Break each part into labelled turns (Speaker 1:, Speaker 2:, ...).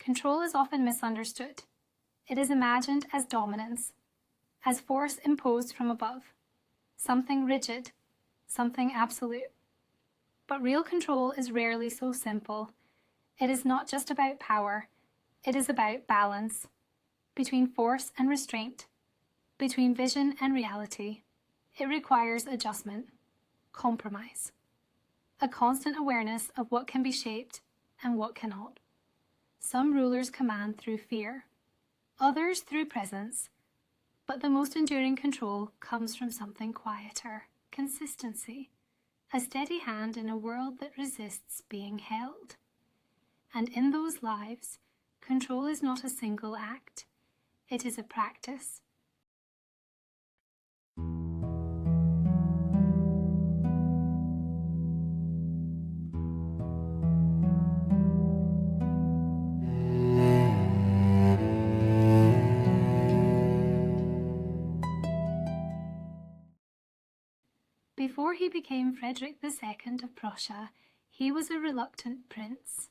Speaker 1: control is often misunderstood. It is imagined as dominance, as force imposed from above, something rigid, something absolute. But real control is rarely so simple. It is not just about power, it is about balance, between force and restraint, between vision and reality. It requires adjustment, compromise, a constant awareness of what can be shaped and what cannot. Some rulers command through fear, others through presence, but the most enduring control comes from something quieter, consistency, a steady hand in a world that resists being held. And in those lives, control is not a single act, it is a practice. Before he became Frederick II of Prussia, he was a reluctant prince.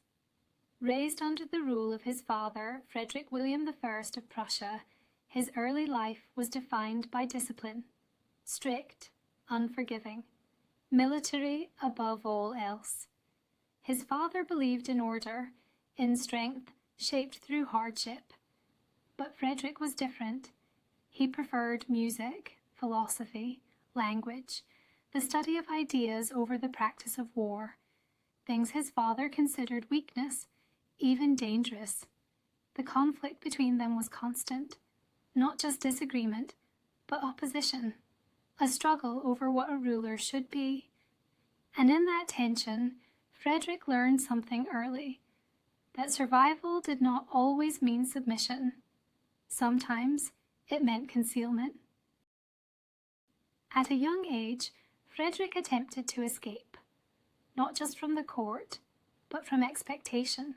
Speaker 1: Raised under the rule of his father, Frederick William I of Prussia, his early life was defined by discipline, strict, unforgiving, military above all else. His father believed in order, in strength shaped through hardship. But Frederick was different. He preferred music, philosophy, language, the study of ideas over the practice of war, things his father considered weakness, even dangerous. The conflict between them was constant, not just disagreement, but opposition, a struggle over what a ruler should be. And in that tension, Frederick learned something early, that survival did not always mean submission. Sometimes it meant concealment. At a young age, Frederick attempted to escape, not just from the court, but from expectation,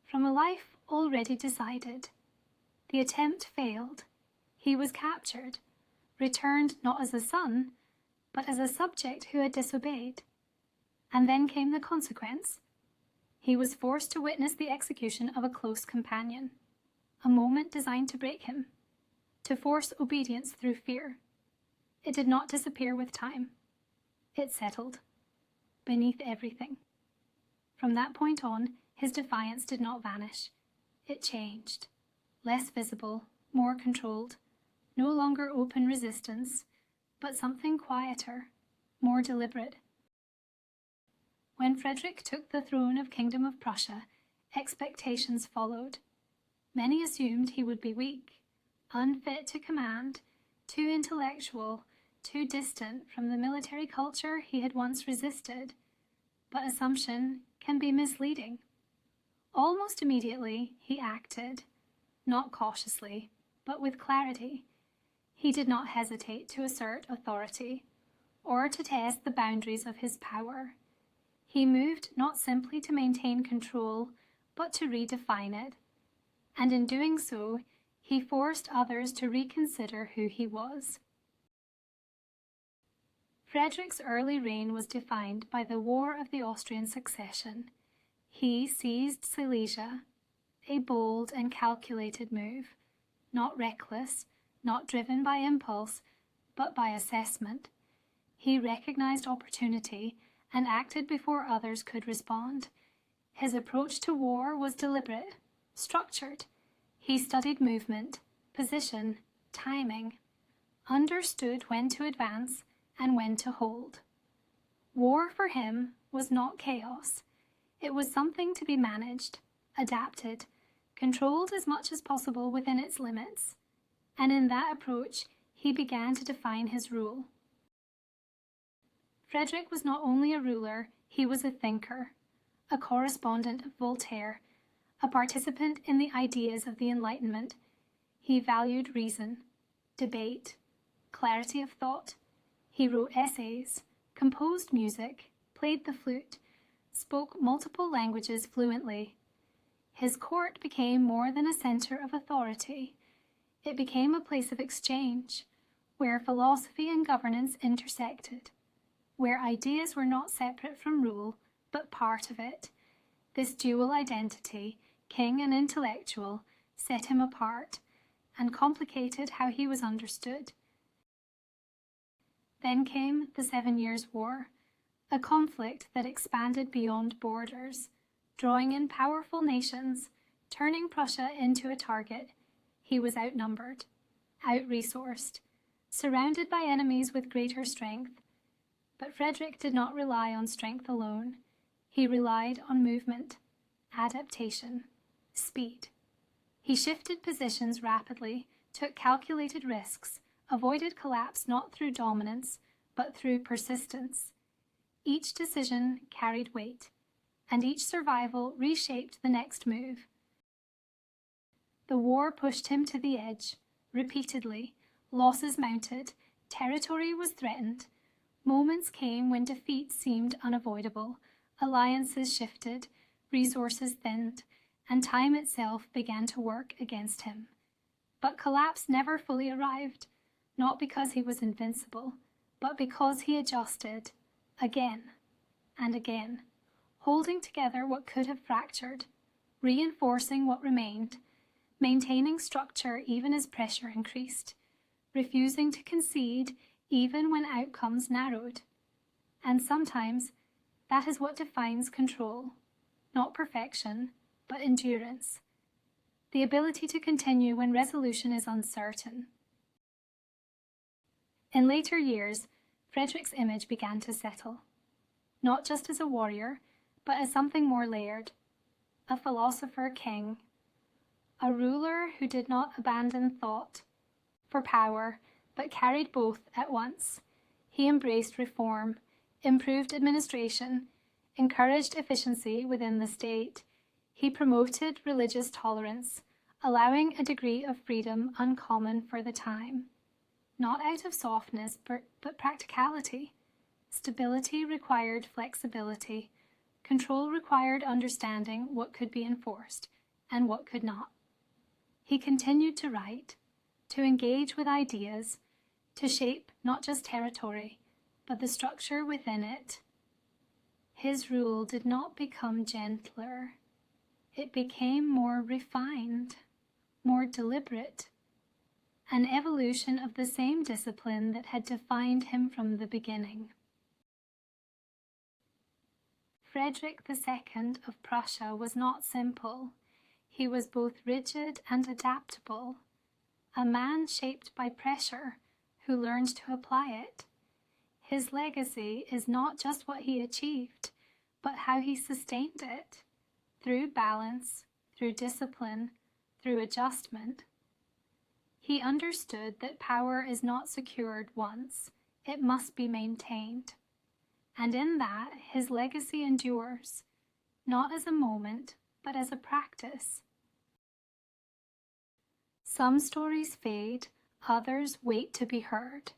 Speaker 1: from a life already decided. The attempt failed. He was captured, returned not as a son, but as a subject who had disobeyed. And then came the consequence. He was forced to witness the execution of a close companion, a moment designed to break him, to force obedience through fear. It did not disappear with time. It settled, beneath everything. From that point on, his defiance did not vanish. It changed, less visible, more controlled, no longer open resistance, but something quieter, more deliberate. When Frederick took the throne of Kingdom of Prussia, expectations followed. Many assumed he would be weak, unfit to command, too intellectual, too distant from the military culture he had once resisted. But assumption can be misleading. Almost immediately, he acted, not cautiously, but with clarity. He did not hesitate to assert authority, or to test the boundaries of his power. He moved not simply to maintain control, but to redefine it. And in doing so, he forced others to reconsider who he was. Frederick's early reign was defined by the War of the Austrian Succession. He seized Silesia, a bold and calculated move, not reckless, not driven by impulse, but by assessment. He recognized opportunity and acted before others could respond. His approach to war was deliberate, structured. He studied movement, position, timing, understood when to advance and when to hold. War for him was not chaos. It was something to be managed, adapted, controlled as much as possible within its limits. And in that approach, he began to define his rule. Frederick was not only a ruler, he was a thinker, a correspondent of Voltaire, a participant in the ideas of the Enlightenment. He valued reason, debate, clarity of thought. He wrote essays, composed music, played the flute, spoke multiple languages fluently. His court became more than a center of authority. It became a place of exchange, where philosophy and governance intersected, where ideas were not separate from rule, but part of it. This dual identity king and intellectual, set him apart and complicated how he was understood. Then came the 7 Years' War, a conflict that expanded beyond borders, drawing in powerful nations, turning Prussia into a target. He was outnumbered, out-resourced, surrounded by enemies with greater strength. But Frederick did not rely on strength alone. He relied on movement, adaptation, speed. He shifted positions rapidly, took calculated risks, avoided collapse not through dominance, but through persistence. Each decision carried weight, and each survival reshaped the next move. The war pushed him to the edge, repeatedly. Losses mounted, territory was threatened. Moments came when defeat seemed unavoidable, alliances shifted, resources thinned, and time itself began to work against him. But collapse never fully arrived, not because he was invincible, but because he adjusted, again and again, holding together what could have fractured, reinforcing what remained, maintaining structure even as pressure increased, refusing to concede even when outcomes narrowed. And sometimes that is what defines control, not perfection, but endurance, the ability to continue when resolution is uncertain. In later years, Frederick's image began to settle, not just as a warrior, but as something more layered, a philosopher-king, a ruler who did not abandon thought for power, but carried both at once. He embraced reform, improved administration, encouraged efficiency within the state. He promoted religious tolerance, allowing a degree of freedom uncommon for the time. Not out of softness, but practicality. Stability required flexibility. Control required understanding what could be enforced and what could not. He continued to write, to engage with ideas, to shape not just territory, but the structure within it. His rule did not become gentler. It became more refined, more deliberate, an evolution of the same discipline that had defined him from the beginning. Frederick II of Prussia was not simple. He was both rigid and adaptable, a man shaped by pressure who learned to apply it. His legacy is not just what he achieved, but how he sustained it, through balance, through discipline, through adjustment. He understood that power is not secured once, it must be maintained. And in that, his legacy endures, not as a moment, but as a practice. Some stories fade, others wait to be heard.